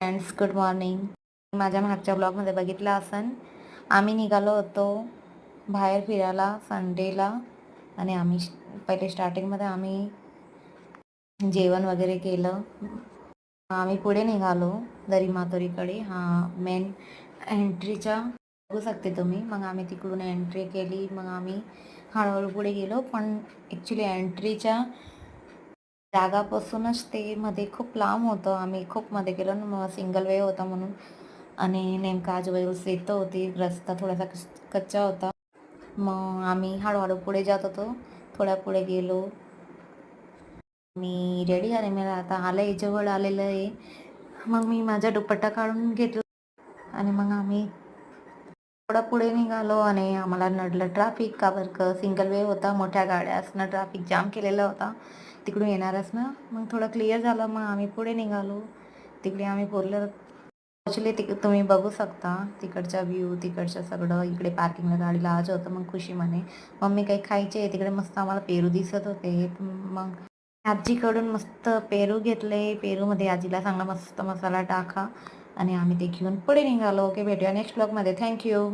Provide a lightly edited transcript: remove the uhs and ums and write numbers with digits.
Friends, good morning. माझ्या मागच्या ब्लॉगमध्ये बघितलं असन आम्ही निघालो होतो बाहेर फिरायला संडेला. आणि आम्ही पहिले स्टार्टिंगमध्ये आम्ही जेवण वगैरे केलं. आम्ही पुढे निघालो दरी मातोरीकडे. मेन एंट्रीच्या बघू शकते तुम्ही. मग आम्ही तिकडून एंट्री केली. मग आम्ही हळूहळू पुढे गेलो. पण ॲक्च्युली एंट्रीच्या जागापासूनच ते मध्ये खूप लांब होतं. आम्ही खूप मध्ये गेलो ना, मग सिंगल वे होता म्हणून. आणि नेमका आजूबाजूला शेतं होती, रस्ता थोडासा कच्चा होता. मग आम्ही हळूहळू पुढे जात होतो. थोड्या पुढे गेलो. मी रेडी झाले. मला आता आलं जवळ आलेलं आहे. मग मी माझा दुपट्टा काढून घेतला आणि मग आम्ही थोडा पुढे निघालो. आणि आम्हाला नडलं ट्रॅफिक. का बरं का सिंगल वे होता, मोठ्या गाड्या असणं, ट्रॅफिक जाम केलेला होता तिकडून येणारच ना. मग थोडं क्लिअर झालं. मग आम्ही पुढे निघालो. तिकडे आम्ही पोचले. तुम्ही बघू शकता तिकडचा व्ह्यू, तिकडचं सगळं. इकडे पार्किंगला गाडीला आज होतं. मग खुशी म्हणे मम्मी काही खायचे. तिकडे मस्त आम्हाला पेरू दिसत होते. मग आजीकडून मस्त पेरू घेतले. पेरूमध्ये आजीला सांगला मस्त मसाला टाका आणि आम्ही ते घेऊन पुढे निघालो. ओके, भेटूया नेक्स्ट ब्लॉगमध्ये. थँक्यू.